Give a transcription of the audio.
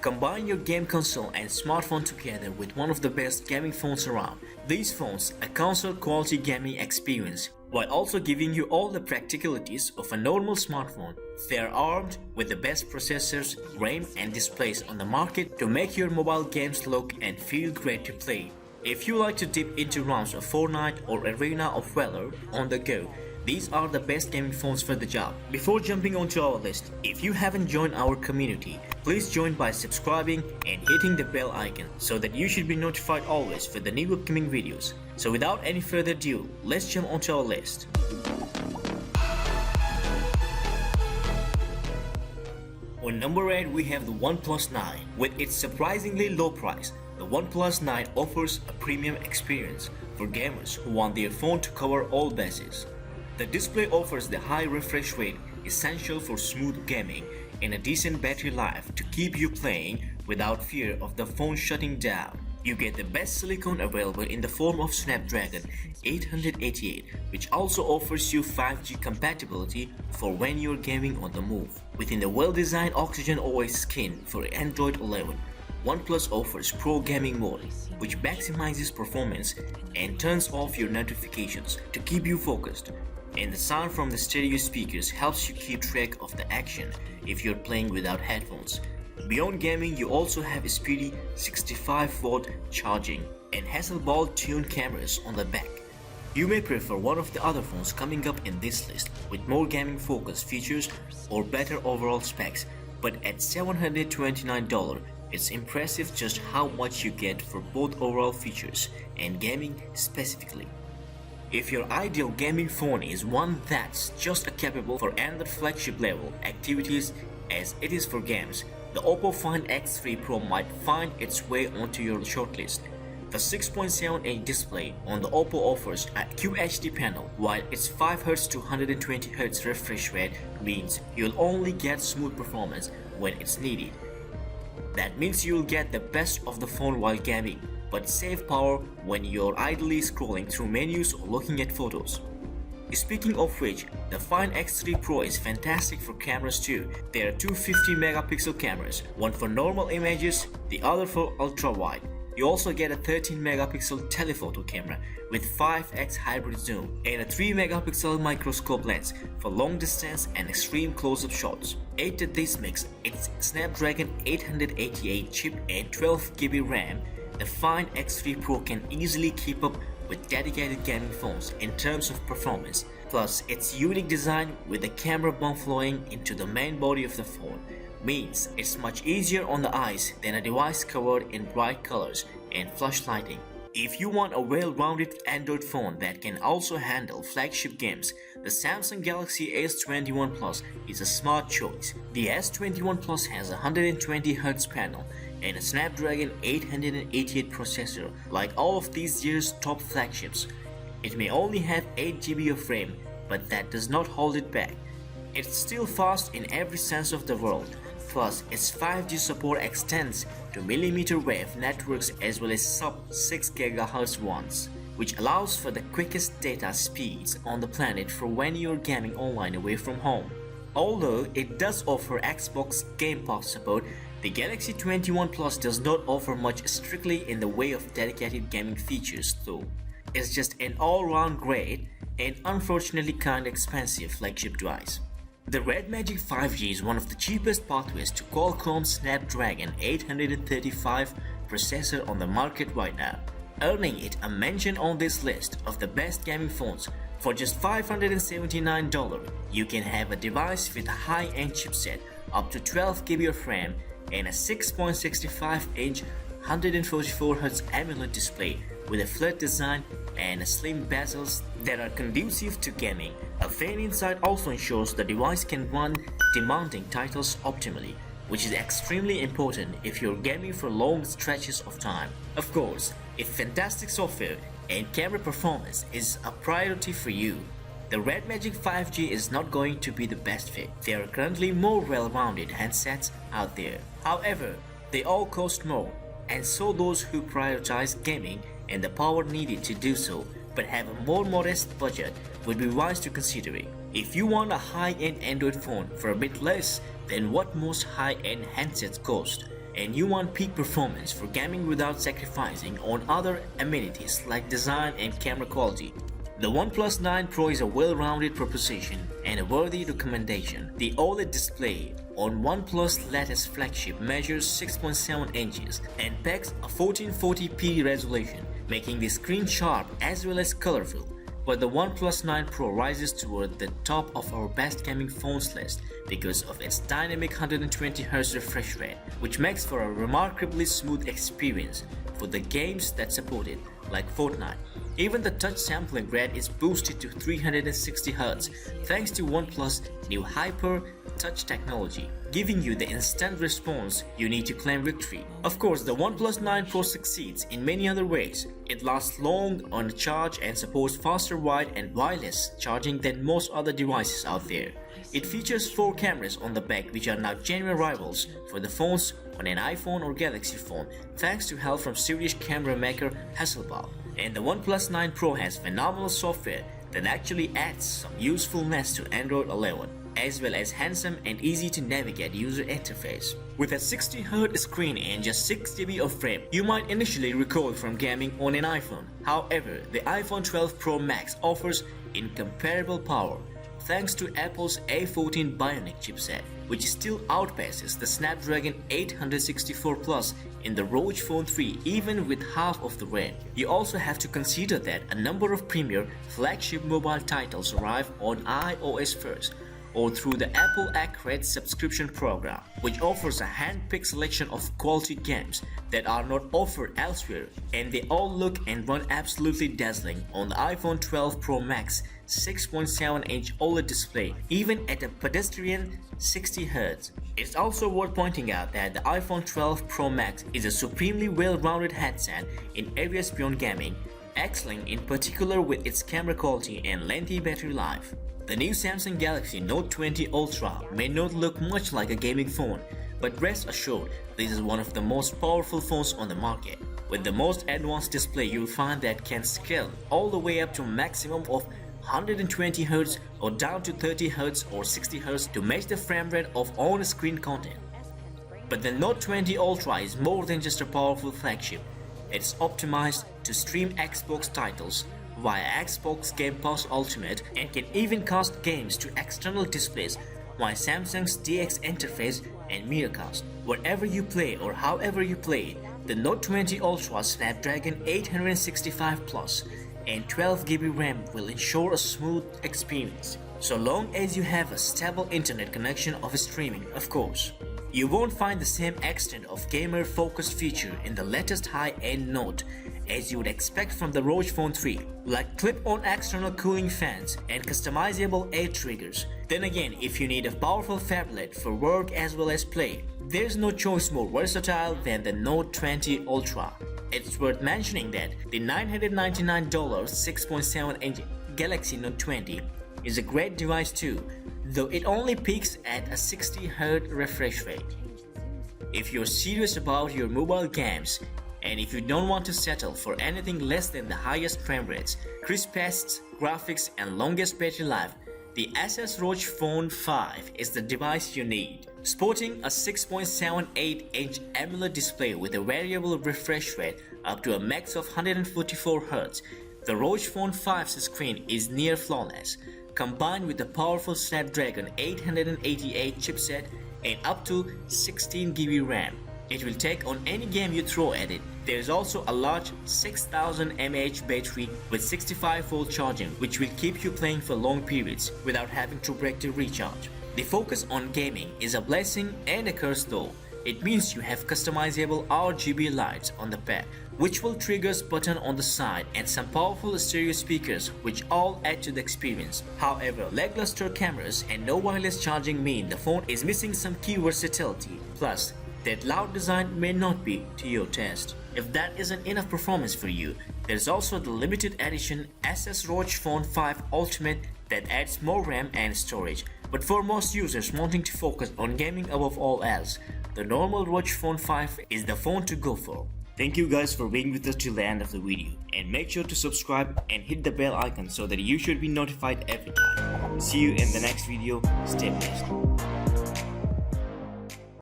Combine your game console and smartphone together with one of the best gaming phones around. These phones a console quality gaming experience while also giving you all the practicalities of a normal smartphone. They are armed with the best processors, RAM and displays on the market to make your mobile games look and feel great to play. If you like to dip into rounds of Fortnite or Arena of Valor on the go, these are the best gaming phones for the job. Before jumping onto our list, if you haven't joined our community, please join by subscribing and hitting the bell icon so that you should be notified always for the new upcoming videos. So without any further ado, let's jump onto our list. On number 8 we have the OnePlus 9. With its surprisingly low price, the OnePlus 9 offers a premium experience for gamers who want their phone to cover all bases. The display offers the high refresh rate essential for smooth gaming and a decent battery life to keep you playing without fear of the phone shutting down. You get the best silicon available in the form of Snapdragon 888, which also offers you 5G compatibility for when you're gaming on the move. Within the well-designed Oxygen OS skin for Android 11, OnePlus offers Pro Gaming Mode, which maximizes performance and turns off your notifications to keep you focused. And the sound from the stereo speakers helps you keep track of the action if you're playing without headphones. Beyond gaming, you also have a speedy 65-watt charging and Hasselblad tuned cameras on the back. You may prefer one of the other phones coming up in this list with more gaming focused features or better overall specs, but at $729, it's impressive just how much you get for both overall features and gaming specifically. If your ideal gaming phone is one that's just capable for Android flagship level activities as it is for games, the Oppo Find X3 Pro might find its way onto your shortlist. The 6.7-inch display on the Oppo offers a QHD panel, while its 5Hz to 120Hz refresh rate means you'll only get smooth performance when it's needed. That means you'll get the best of the phone while gaming, but save power when you're idly scrolling through menus or looking at photos. Speaking of which, the Find X3 Pro is fantastic for cameras too. There are two 50-megapixel cameras, one for normal images, the other for ultra-wide. You also get a 13-megapixel telephoto camera with 5x hybrid zoom and a 3-megapixel microscope lens for long distance and extreme close-up shots. Add to this mix its Snapdragon 888 chip and 12GB RAM. The Find X3 Pro can easily keep up with dedicated gaming phones in terms of performance. Plus, its unique design with the camera bump flowing into the main body of the phone means it's much easier on the eyes than a device covered in bright colors and flush lighting. If you want a well-rounded Android phone that can also handle flagship games, the Samsung Galaxy S21 Plus is a smart choice. The S21 Plus has a 120Hz panel and a Snapdragon 888 processor. Like all of these year's top flagships, it may only have 8GB of RAM, but that does not hold it back. It's still fast in every sense of the word. Plus, its 5G support extends to millimeter wave networks as well as sub-6 GHz ones, which allows for the quickest data speeds on the planet for when you're gaming online away from home. Although it does offer Xbox Game Pass support, the Galaxy 21 Plus does not offer much strictly in the way of dedicated gaming features though. It's just an all-round great and unfortunately kinda expensive flagship device. The Red Magic 5G is one of the cheapest pathways to Qualcomm's Snapdragon 835 processor on the market right now, earning it a mention on this list of the best gaming phones. For just $579, you can have a device with a high-end chipset, up to 12GB of RAM, and a 6.65-inch 144Hz AMOLED display with a flat design and slim bezels that are conducive to gaming. A fan inside also ensures the device can run demanding titles optimally, which is extremely important if you're gaming for long stretches of time. Of course, if fantastic software and camera performance is a priority for you, the Red Magic 5G is not going to be the best fit. There are currently more well-rounded handsets out there. However, they all cost more, and so those who prioritize gaming and the power needed to do so but have a more modest budget would be wise to consider it. If you want a high-end Android phone for a bit less than what most high-end handsets cost, and you want peak performance for gaming without sacrificing on other amenities like design and camera quality, the OnePlus 9 Pro is a well-rounded proposition and a worthy recommendation. The OLED display on OnePlus latest flagship measures 6.7 inches and packs a 1440p resolution, making the screen sharp as well as colorful. But the OnePlus 9 Pro rises toward the top of our best gaming phones list because of its dynamic 120Hz refresh rate, which makes for a remarkably smooth experience for the games that support it, like Fortnite. Even the touch sampling rate is boosted to 360Hz thanks to OnePlus' new Hyper Touch technology, giving you the instant response you need to claim victory. Of course, the OnePlus 9 Pro succeeds in many other ways. It lasts long on charge and supports faster wired and wireless charging than most other devices out there. It features 4 cameras on the back, which are now genuine rivals for the phones on an iPhone or Galaxy phone, thanks to help from Swedish camera maker Hazar. And the OnePlus 9 Pro has phenomenal software that actually adds some usefulness to Android 11, as well as handsome and easy to navigate user interface. With a 60Hz screen and just 6GB of RAM, you might initially recoil from gaming on an iPhone. However, the iPhone 12 Pro Max offers incomparable power thanks to Apple's A14 Bionic chipset, which still outpaces the Snapdragon 864 Plus in the ROG Phone 3 even with half of the RAM. You also have to consider that a number of premier flagship mobile titles arrive on iOS first, or through the Apple Arcade subscription program, which offers a hand-picked selection of quality games that are not offered elsewhere, and they all look and run absolutely dazzling on the iPhone 12 Pro Max 6.7-inch OLED display, even at a pedestrian 60Hz. It's also worth pointing out that the iPhone 12 Pro Max is a supremely well-rounded headset in areas beyond gaming, excelling in particular with its camera quality and lengthy battery life. The new Samsung Galaxy Note 20 Ultra may not look much like a gaming phone, but rest assured, this is one of the most powerful phones on the market. With the most advanced display you'll find that can scale all the way up to a maximum of 120Hz or down to 30Hz or 60Hz to match the frame rate of on-screen content. But the Note 20 Ultra is more than just a powerful flagship. It's optimized to stream Xbox titles via Xbox Game Pass Ultimate and can even cast games to external displays via Samsung's DX interface and Miracast. Wherever you play or however you play it, the Note 20 Ultra Snapdragon 865 Plus and 12GB RAM will ensure a smooth experience, so long as you have a stable internet connection of streaming, of course. You won't find the same extent of gamer-focused feature in the latest high-end Note as you would expect from the ROG Phone 3, like clip-on external cooling fans and customizable air triggers. Then again, if you need a powerful phablet for work as well as play, there's no choice more versatile than the Note 20 Ultra. It's worth mentioning that the $999 6.7-inch Galaxy Note 20 is a great device too, though it only peaks at a 60Hz refresh rate. If you're serious about your mobile games, and if you don't want to settle for anything less than the highest frame rates, crispest graphics and longest battery life, the Asus ROG Phone 5 is the device you need. Sporting a 6.78-inch AMOLED display with a variable refresh rate up to a max of 144Hz, the ROG Phone 5's screen is near flawless. Combined with the powerful Snapdragon 888 chipset and up to 16GB RAM, it will take on any game you throw at it. There is also a large 6000 mAh battery with 65V charging, which will keep you playing for long periods without having to break the recharge. The focus on gaming is a blessing and a curse though. It means you have customizable RGB lights on the back, which will trigger button on the side, and some powerful stereo speakers which all add to the experience. However, lackluster cameras and no wireless charging mean the phone is missing some key versatility. Plus, that loud design may not be to your taste. If that isn't enough performance for you, there's also the limited edition Asus ROG Phone 5 Ultimate that adds more RAM and storage. But for most users wanting to focus on gaming above all else, the normal ROG Phone 5 is the phone to go for. Thank you guys for being with us till the end of the video, and make sure to subscribe and hit the bell icon so that you should be notified every time. See you in the next video. Stay blessed.